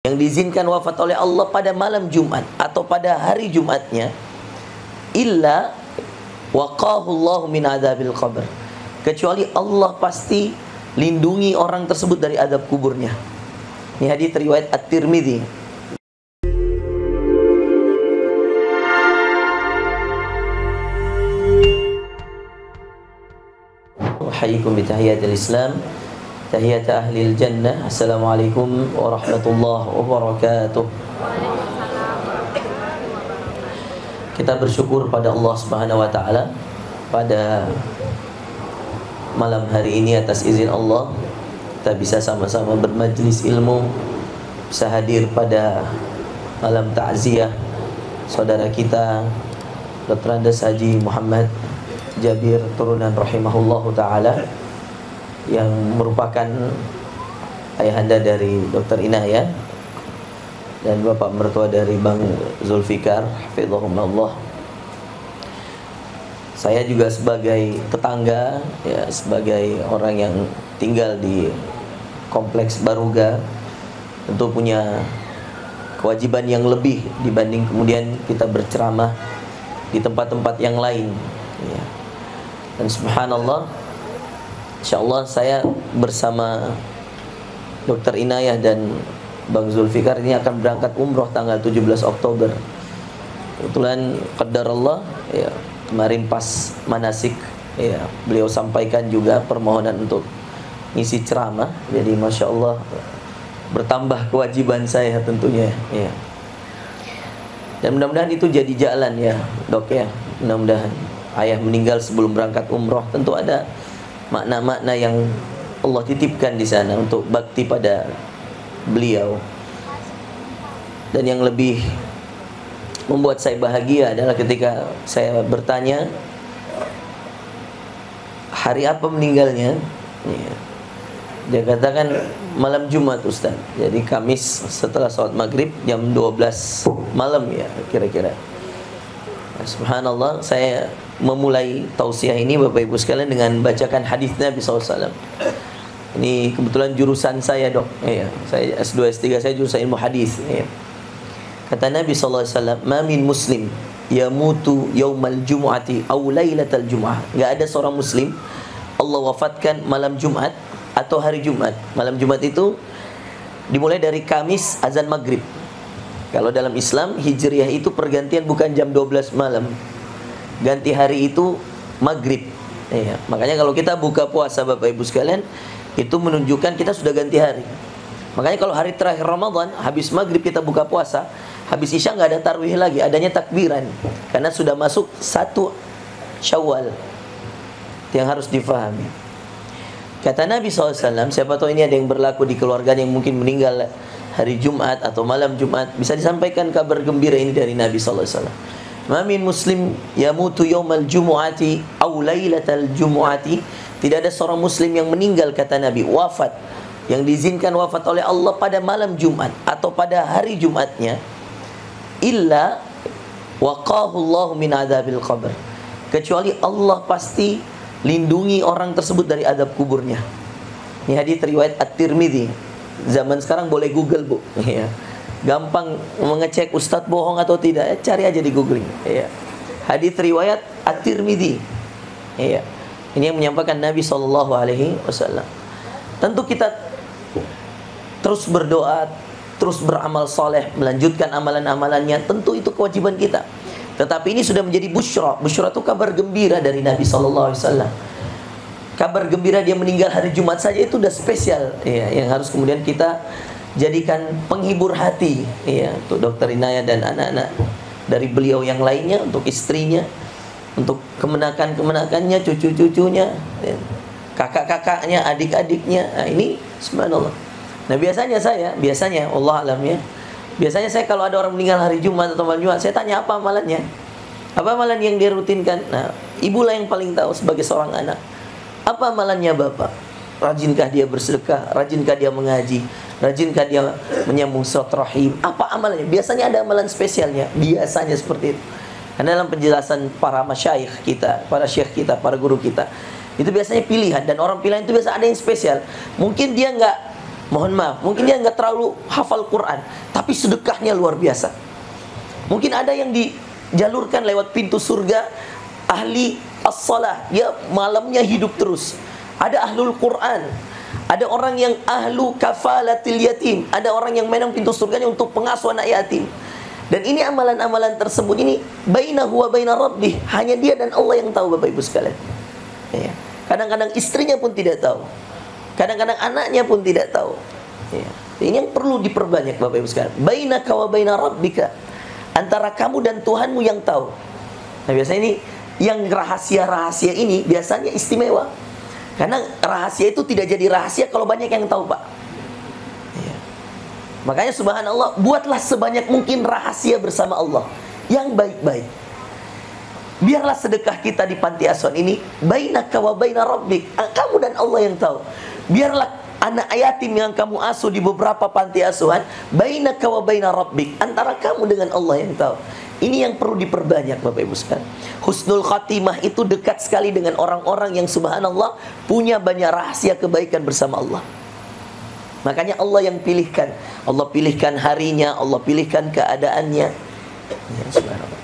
yang diizinkan wafat oleh Allah pada malam Jumat atau pada hari Jumatnya, illa waqahu Allahu min adzabil qabr, kecuali Allah pasti lindungi orang tersebut dari azab kuburnya. Ini hadis riwayat At-Tirmidzi. Uhayyikum bi tahiyatil Islam, tahiyat ahlil jannah. Assalamualaikum warahmatullahi wabarakatuh. Kita bersyukur pada Allah Subhanahu wa taala pada malam hari ini atas izin Allah kita bisa sama-sama bermajlis ilmu, bisa hadir pada malam takziah saudara kita Dr. Andes Haji Muhammad Jabir turunan rahimahullahu taala yang merupakan ayahanda dari Dr. Inayah dan bapak mertua dari Bang Zulfikar hafizahumullah. Saya juga sebagai tetangga, ya, sebagai orang yang tinggal di kompleks Baruga, tentu punya kewajiban yang lebih dibanding kemudian kita berceramah di tempat-tempat yang lain, ya. Dan subhanallah, insyaallah saya bersama Dr. Inayah dan Bang Zulfikar ini akan berangkat umroh tanggal 17 Oktober. Kebetulan qadarullah, ya, kemarin pas manasik, ya, beliau sampaikan juga permohonan untuk ngisi ceramah. Jadi masya Allah bertambah kewajiban saya tentunya, ya. Dan mudah-mudahan itu jadi jalan, ya dok, ya. Mudah-mudahan ayah meninggal sebelum berangkat umroh, tentu ada makna-makna yang Allah titipkan di sana untuk bakti pada beliau. Dan yang lebih membuat saya bahagia adalah ketika saya bertanya hari apa meninggalnya, ya, dia katakan malam Jumat Ustaz. Jadi Kamis setelah sholat maghrib jam 12 malam, ya kira-kira. Subhanallah, saya memulai tausiah ini Bapak Ibu sekalian dengan bacakan hadis Nabi SAW. Ini kebetulan jurusan saya dok, ya. Saya S2 S3 saya jurusan ilmu hadis, ya. Kata Nabi SAW, "Ma min muslim yamutu yaumal jumu'ati aw lailatal jumu'ah." Enggak ada seorang muslim Allah wafatkan malam Jumat atau hari Jumat. Malam Jumat itu dimulai dari Kamis azan maghrib. Kalau dalam Islam Hijriah itu pergantian bukan jam 12 malam. Ganti hari itu maghrib, ya. Makanya kalau kita buka puasa Bapak Ibu sekalian, itu menunjukkan kita sudah ganti hari. Makanya kalau hari terakhir Ramadan, habis maghrib kita buka puasa, habis isya nggak ada tarwih lagi, adanya takbiran, karena sudah masuk 1 Syawal. Yang harus difahami. Kata Nabi SAW, siapa tahu ini ada yang berlaku di keluarga yang mungkin meninggal hari Jumat atau malam Jumat, bisa disampaikan kabar gembira ini dari Nabi SAW. Ma min muslim yamutu yaumal jumu'ati aw lailatal jumu'ati. Tidak ada seorang muslim yang meninggal, kata Nabi, wafat, yang diizinkan wafat oleh Allah pada malam Jumat atau pada hari Jumatnya, illa waqahu Allahu min adzabil qabr, kecuali Allah pasti lindungi orang tersebut dari azab kuburnya. Ini hadis riwayat At-Tirmidzi. Zaman sekarang boleh Google, Bu, ya. Gampang mengecek ustadz bohong atau tidak, ya, cari aja di googling, ya. Hadis riwayat At-Tirmidzi, ya. Ini yang menyampaikan Nabi SAW. Tentu kita terus berdoa, terus beramal soleh, melanjutkan amalan-amalannya, tentu itu kewajiban kita. Tetapi ini sudah menjadi busyra. Busyra itu kabar gembira dari Nabi SAW. Kabar gembira dia meninggal hari Jumat saja itu udah spesial, ya, yang harus kemudian kita jadikan penghibur hati, ya, untuk Dr. Inayah dan anak-anak dari beliau yang lainnya, untuk istrinya, untuk kemenakan-kemenakannya, cucu-cucunya, ya, kakak-kakaknya, adik-adiknya. Nah, ini subhanallah. Nah, biasanya Allah alam, ya, biasanya saya kalau ada orang meninggal hari Jumat atau malam Jumat, saya tanya apa amalannya, apa amalan yang dia rutinkan. Nah, ibulah yang paling tahu sebagai seorang anak. Apa amalannya bapak? Rajinkah dia bersedekah? Rajinkah dia mengaji? Rajinkah dia menyambung silaturahim? Apa amalannya? Biasanya ada amalan spesialnya. Biasanya seperti itu. Karena dalam penjelasan para masyayikh kita, para syekh kita, para guru kita, itu biasanya pilihan. Dan orang pilihan itu biasa ada yang spesial. Mungkin dia nggak Mohon maaf, mungkin dia nggak terlalu hafal Quran, tapi sedekahnya luar biasa. Mungkin ada yang dijalurkan lewat pintu surga ahli as-salah, dia malamnya hidup terus. Ada ahlul Quran, ada orang yang ahlu kafalatil yatim, ada orang yang memang pintu surganya untuk pengasuh anak yatim. Dan ini amalan-amalan tersebut ini bainahu wa baina rabbih, hanya dia dan Allah yang tahu, Bapak Ibu sekalian. Ya. Kadang-kadang istrinya pun tidak tahu. Kadang-kadang anaknya pun tidak tahu. Ya. Ini yang perlu diperbanyak, Bapak Ibu sekalian. Bainaka wa baina rabbika, antara kamu dan Tuhanmu yang tahu. Nah, biasanya ini yang rahasia-rahasia ini biasanya istimewa. Karena rahasia itu tidak jadi rahasia kalau banyak yang tahu, Pak. Ya. Makanya subhanallah, buatlah sebanyak mungkin rahasia bersama Allah yang baik-baik. Biarlah sedekah kita di panti asuhan ini bainaka wa baina rabbik, kamu dan Allah yang tahu. Biarlah anak yatim yang kamu asuh di beberapa panti asuhan bainaka wa baina rabbik, antara kamu dengan Allah yang tahu. Ini yang perlu diperbanyak, Bapak Ibu sekalian. Husnul khatimah itu dekat sekali dengan orang-orang yang subhanallah punya banyak rahasia kebaikan bersama Allah. Makanya Allah yang pilihkan. Allah pilihkan harinya, Allah pilihkan keadaannya. Ya, subhanallah.